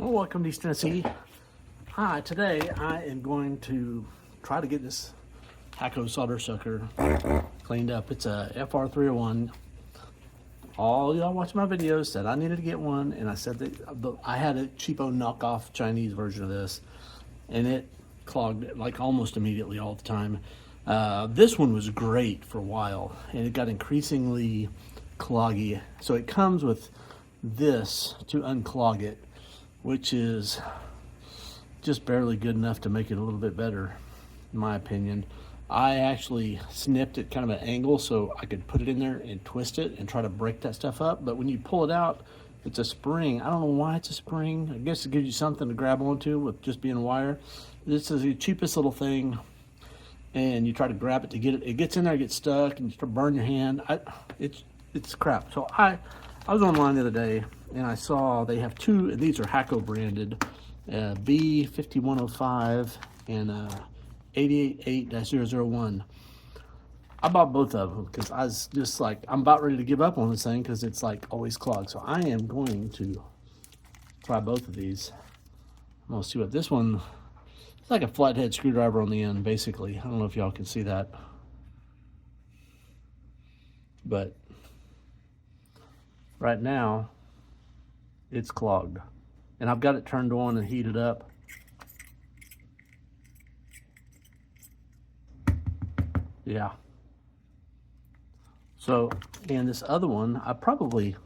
Well, welcome to East Tennessee. Hi, today I am going to try to get this Hakko solder sucker cleaned up. It's a FR301. All y'all watch my videos said I needed to get one, and I said that I had a cheapo knockoff Chinese version of this, and it clogged it like almost immediately all the time. This one was great for a while, and it got increasingly cloggy. So it comes with this to unclog it, which is just barely good enough to make it a little bit better, in my opinion. I actually snipped it kind of an angle so I could put it in there and twist it and try to break that stuff up. But when you pull it out, it's a spring. I don't know why it's a spring. I guess it gives you something to grab onto with just being wire. This is the cheapest little thing, and you try to grab it to get it. It gets in there, gets stuck, and you start burning your hand. It's crap. So I was online the other day, and I saw they have two, and these are Hakko branded, B5105 and 888-001. I bought both of them because I was just like, I'm about ready to give up on this thing because it's like always clogged. So I am going to try both of these. I'm gonna see what this one, it's like a flathead screwdriver on the end, basically. I don't know if y'all can see that, but right now it's clogged, and I've got it turned on and heated up. Yeah. So, and this other one,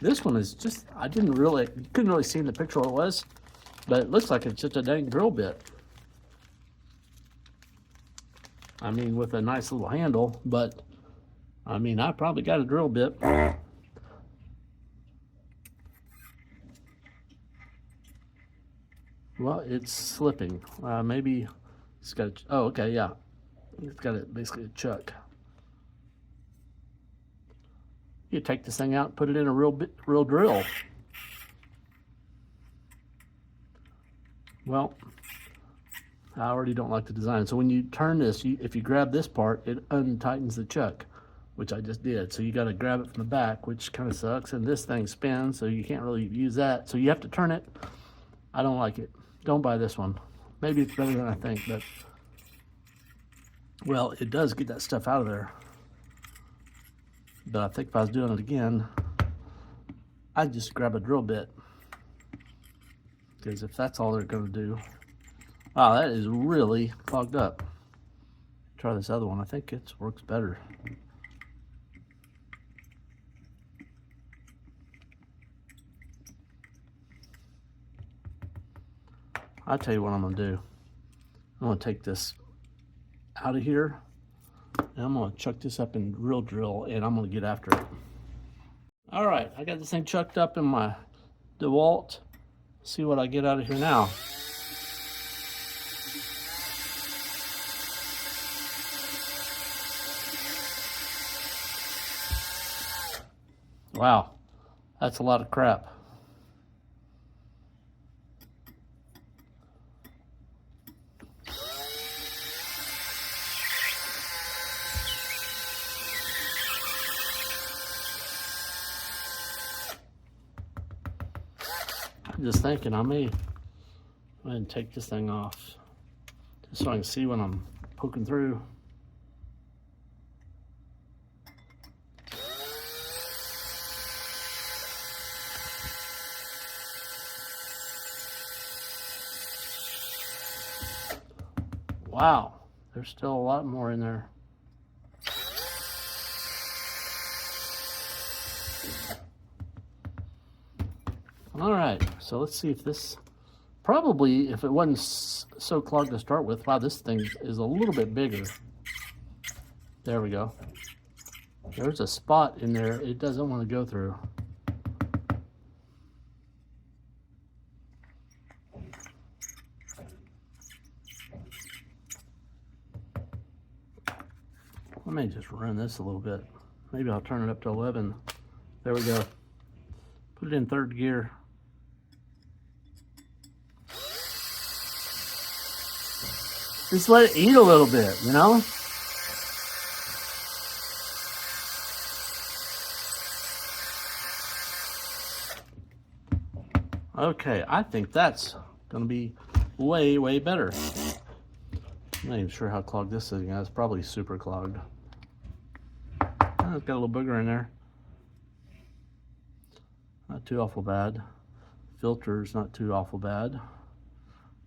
this one is just, couldn't really see in the picture what it was, but it looks like it's just a dang drill bit. I mean, with a nice little handle, but I mean, I probably got a drill bit. Well, it's slipping. Maybe it's got, oh, okay, yeah. It's got basically a chuck. You take this thing out and put it in a real drill. Well, I already don't like the design. So when you turn this, if you grab this part, it untightens the chuck, which I just did. So you got to grab it from the back, which kind of sucks. And this thing spins, so you can't really use that. So you have to turn it. I don't like it. Don't buy this one. Maybe it's better than I think, but well, it does get that stuff out of there. But I think if I was doing it again, I'd just grab a drill bit, because if that's all they're going to do. Wow, that is really clogged up. Try this other one. I think it works better. I'll tell you what I'm going to do. I'm going to take this out of here, and I'm going to chuck this up in real drill, and I'm going to get after it. All right, I got this thing chucked up in my DeWalt. See what I get out of here now. Wow, that's a lot of crap. I'm just thinking I may go ahead and take this thing off just so I can see when I'm poking through. Wow, there's still a lot more in there. All right, so let's see if this, probably if it wasn't so clogged to start with, wow, this thing is a little bit bigger. There we go. There's a spot in there it doesn't want to go through. Let me just run this a little bit. Maybe I'll turn it up to 11. There we go. Put it in third gear. Just let it eat a little bit, you know? Okay, I think that's gonna be way, way better. I'm not even sure how clogged this is. It's probably super clogged. Oh, it's got a little booger in there. Not too awful bad. Filter's not too awful bad.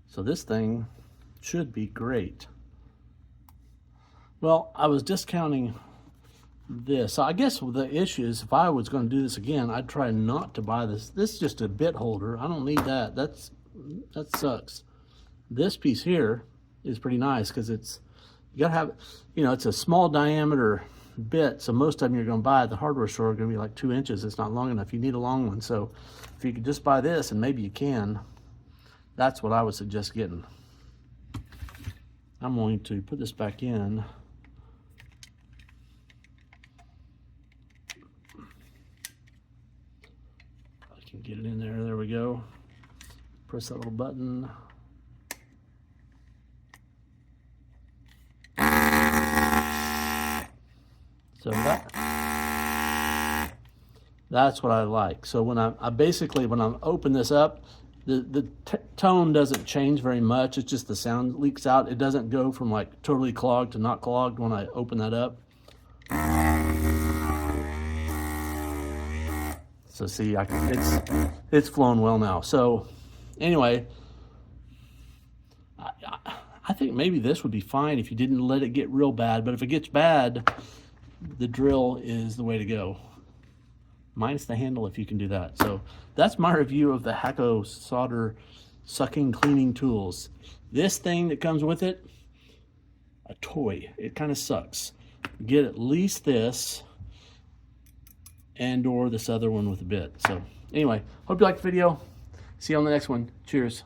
So this thing should be great. Well, I was discounting this. So I guess the issue is if I was going to do this again, I'd try not to buy this. This is just a bit holder. I don't need that. That sucks. This piece here is pretty nice because it's, you gotta have, you know, it's a small diameter bit, so most of them you're going to buy at the hardware store are going to be like 2 inches. It's not long enough. You need a long one. So if you could just buy this, and maybe you can, that's what I would suggest getting. I'm going to put this back in. I can get it in there. There we go. Press that little button. So that's what I like. So when I basically, when I open this up, the tone doesn't change very much. It's just the sound leaks out. It doesn't go from like totally clogged to not clogged when I open that up. So see, it's flowing well now. So anyway, I think maybe this would be fine if you didn't let it get real bad. But if it gets bad, the drill is the way to go. Minus the handle if you can do that. So that's my review of the Hakko solder sucking cleaning tools. This thing that comes with it, a toy. It kind of sucks. Get at least this and or this other one with a bit. So anyway, hope you liked the video. See you on the next one. Cheers.